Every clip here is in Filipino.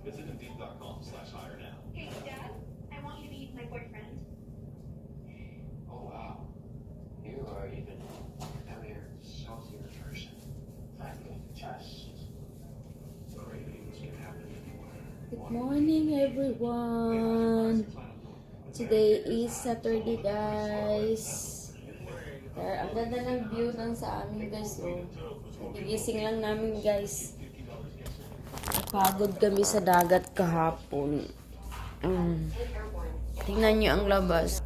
Visit Indeed.com/hire now. Hey, Dad, I want you to meet my boyfriend. Oh wow, you are even heavier, saltier person. I can just. Sorry, things can happen anywhere. Good morning, everyone. Today is Saturday, guys. There, ang ganda ng view ng sa amin, guys. Oh. Nagigising lang namin, guys. Napagod kami sa dagat kahapon. Tingnan nyo ang labas.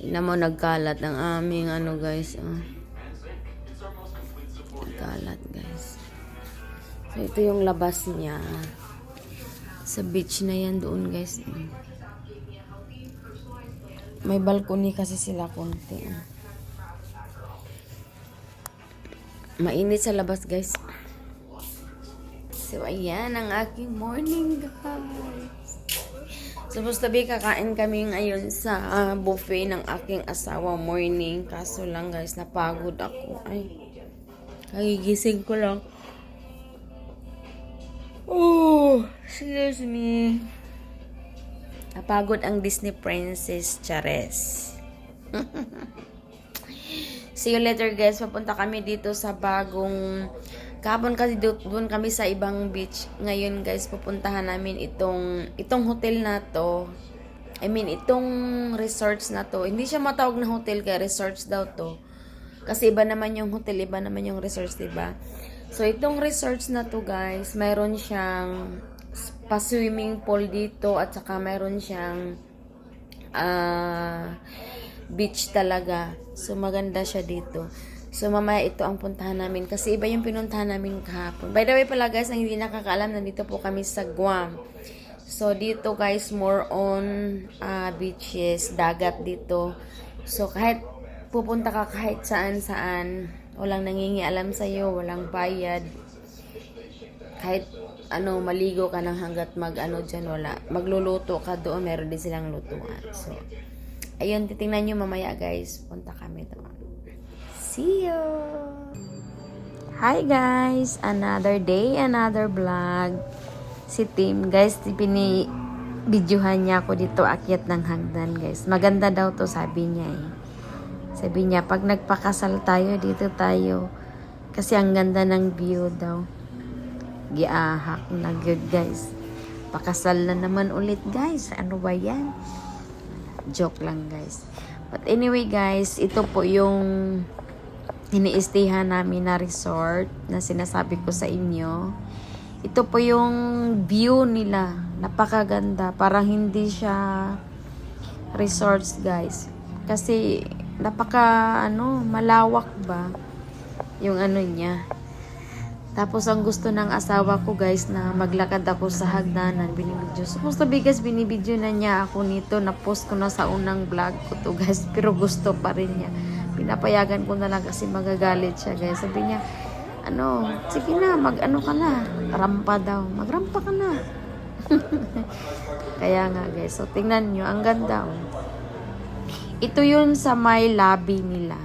Tingnan mo, nagkalat ang aming ano, guys. Nagkalat, guys. So, ito yung labas niya. Sa beach na yan doon, guys. May balcony kasi sila konti. Mainit sa labas, guys. So, ayan ang aking morning, guys. Supposed to be kakain kami ngayon sa buffet ng aking asawa morning. Kaso lang, guys, napagod ako. Ay, kagigising ko lang. Oh, excuse me. Napagod ang Disney Princess Chares. See you later, guys. Papunta kami dito sa bagong kahapon kasi doon kami sa ibang beach. Ngayon, guys, pupuntahan namin itong hotel na to. I mean, itong resorts na to. Hindi siya matawag na hotel kaya resorts daw to. Kasi iba naman yung hotel, iba naman yung resorts, diba? So, itong resorts na to, guys, mayroon siyang pa-swimming pool dito at saka mayroon siyang beach talaga. So, maganda siya dito. So, mamaya ito ang puntahan namin kasi iba yung pinuntahan namin kahapon. By the way pala, guys, ang hindi nakakaalam, nandito po kami sa Guam. So, dito, guys, more on beaches, dagat dito. So, kahit pupunta ka kahit saan-saan, walang nangingialam sa'yo, walang bayad. Kahit maligo ka ng hanggat dyan, wala. Magluluto ka doon, meron din silang lutuan. So, ayun, titingnan nyo mamaya, guys. Punta kami doon. See you! Hi, guys! Another day, another vlog. Si Tim, guys, binibidyohan niya ako dito, akyat ng hagdan, guys. Maganda daw to, sabi niya eh. Sabi niya, pag nagpakasal tayo, dito tayo. Kasi ang ganda ng view daw. Giahak na good, guys. Pakasal na naman ulit, guys. Ano ba yan? Joke lang, guys. But anyway, guys, ito po yung ini-stayhan namin na resort na sinasabi ko sa inyo. Ito po yung view nila. Napakaganda. Parang hindi siya resorts, guys. Kasi malawak ba yung niya. Tapos, ang gusto ng asawa ko, guys, na maglakad ako sa hagdanan, binibidyo. Supposed to be, guys, binibidyo na niya ako nito. Na-post ko na sa unang vlog ko to, guys. Pero gusto pa rin niya. Pinapayagan ko na lang kasi magagalit siya, guys. Sabi niya, sige na, ka na. Rampa daw. Magrampa ka na. Kaya nga, guys. So, tingnan nyo. Ang ganda, oh. Ito yun sa may lobby nila.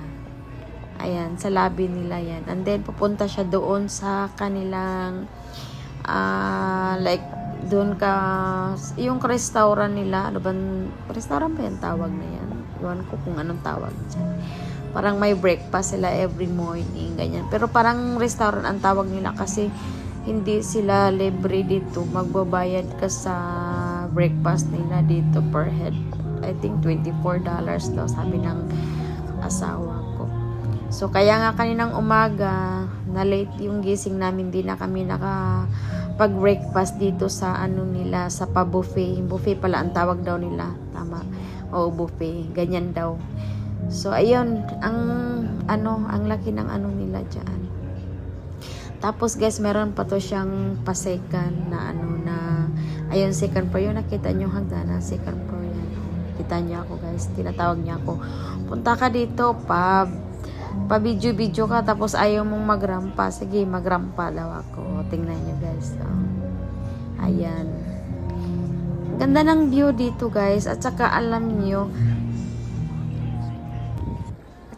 Ayan, sa lobby nila yan. And then, pupunta siya doon sa kanilang, doon yung restaurant nila, restaurant ba yung tawag na yan? Iwan ko kung anong tawag dyan. Parang may breakfast sila every morning, ganyan. Pero parang restaurant ang tawag nila kasi hindi sila libre dito. Magbabayad ka sa breakfast nila dito per head. I think $24 daw, sabi ng asawa ko. So, kaya nga kaninang umaga, na late yung gising namin, di na kami nakapag-breakfast dito sa nila, sa pa-buffet. Buffet pala ang tawag daw nila. Tama. Oo, buffet. Ganyan daw. So, ayun, ang laki ng nila dyan. Tapos, guys, meron pa to siyang pa-second na ayun, second floor. Yung nakita nyo hagdanan, second floor yan. Kita niya ako, guys. Tinatawag niya ako. Punta ka dito, pa-video-video ka, tapos ayaw mong magrampa. Sige, magrampa daw ako. Tingnan nyo, guys. Ayan. Ganda ng view dito, guys. At saka, alam nyo,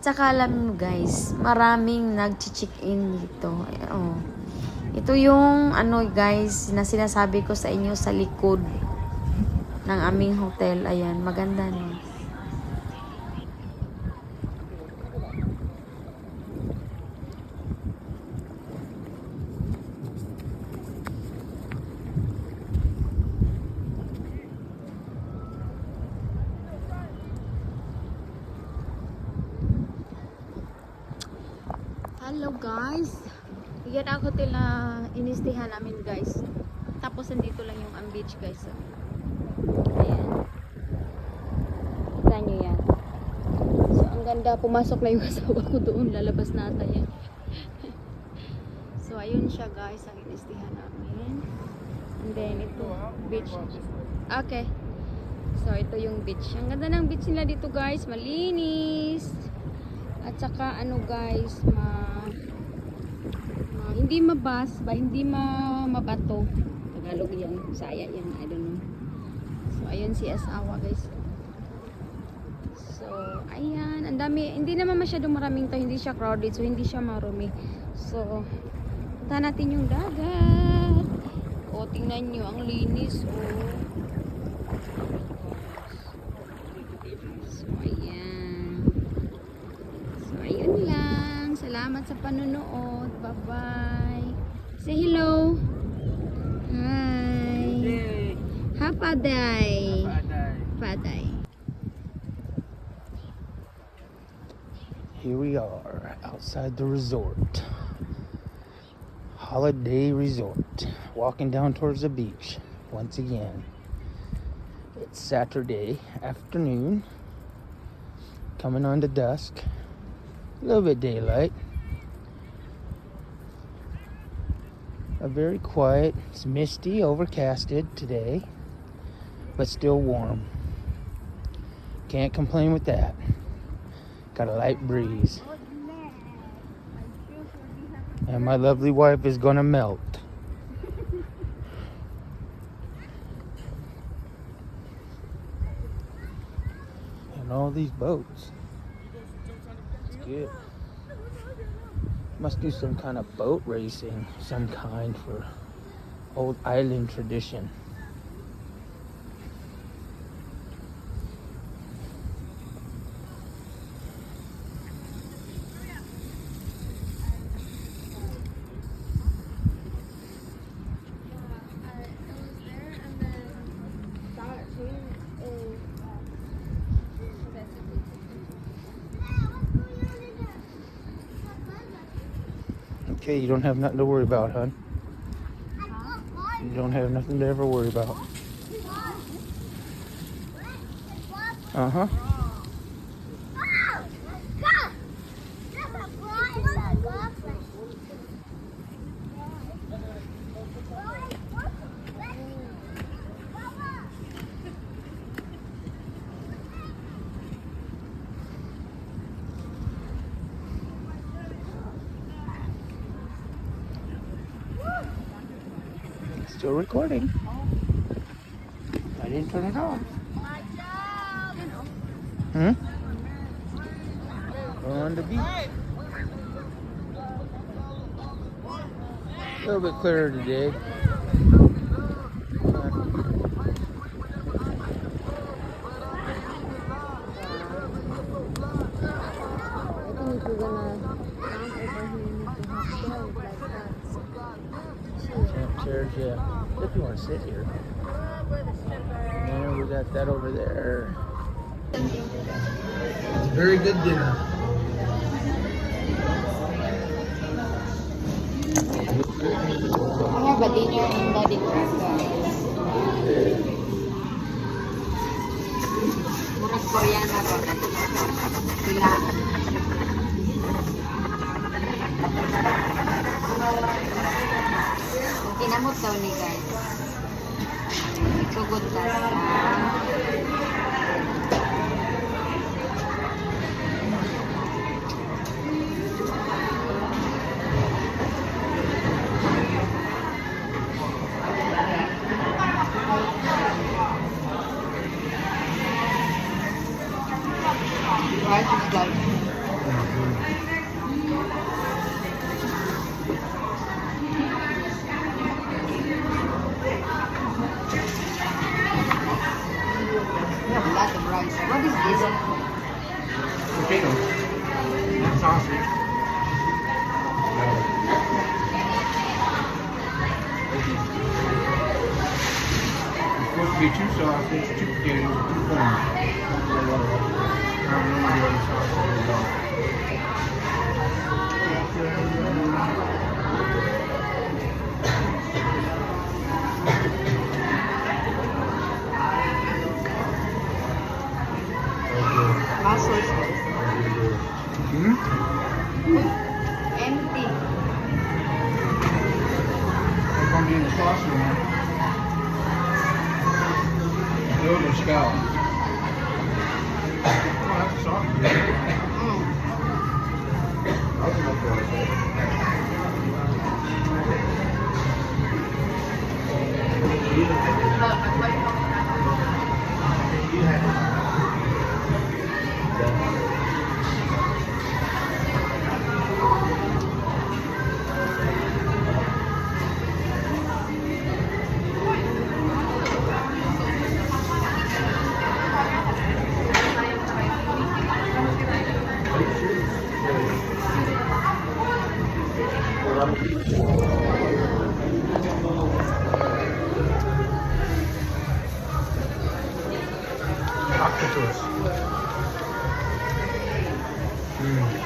saka alam mo guys, maraming nag-check-in dito. Oh. Ito yung ano guys, na sinasabi ko sa inyo sa likod ng aming hotel. Ayan, maganda no. Hello guys. Yan ang hotel na inistihan namin guys. Tapos nandito lang yung ang beach guys. Ayan. Kita nyo yan. So ang ganda. Pumasok na yung asawa ko doon. Lalabas na ata yan. So ayun siya guys. Ang inistihan namin. And then ito. Beach. Okay. So ito yung beach. Ang ganda ng beach nila dito guys. Malinis. At saka ano guys, hindi hindi mabato. Tagalog yan, Bisaya yan, I don't know. So ayun si asawa guys. So ayan, ang dami, hindi naman masyadong maraming to, hindi siya crowded, so hindi siya marumi. So punta natin yung dagat. O tingnan nyo, ang linis oh. So ayan. So ayun lang. Salamat sa panonood. Bye-bye. Say hello. Hi. Hapaday. Paday. Here we are outside the resort. Holiday Resort. Walking down towards the beach once again. It's Saturday afternoon. Coming on to dusk. A little bit daylight. A very quiet, it's misty, overcasted today, but still warm. Can't complain with that. Got a light breeze. And my lovely wife is gonna melt. And all these boats. It's good. Must do some kind of boat racing, some kind for old island tradition. Okay, you don't have nothing to worry about, hon. You don't have nothing to ever worry about. Uh-huh. Still recording. I didn't turn it off. We're on the beach. A little bit clearer today. Chairs, yeah. If you want to sit here. And we got that over there. It's a very good dinner. I have a dinner in Daddy guys. Murag Koreana ba? Sila. Kinamot daw ni guys. Sugod ka. Rice is like be two sauces, two potatoes, two corn. I don't know what the other sauces are. Hmm? Empty. They're going to be in the sauce in there. Those are scallops. Oh, that's a sauce. Octopus. Mm.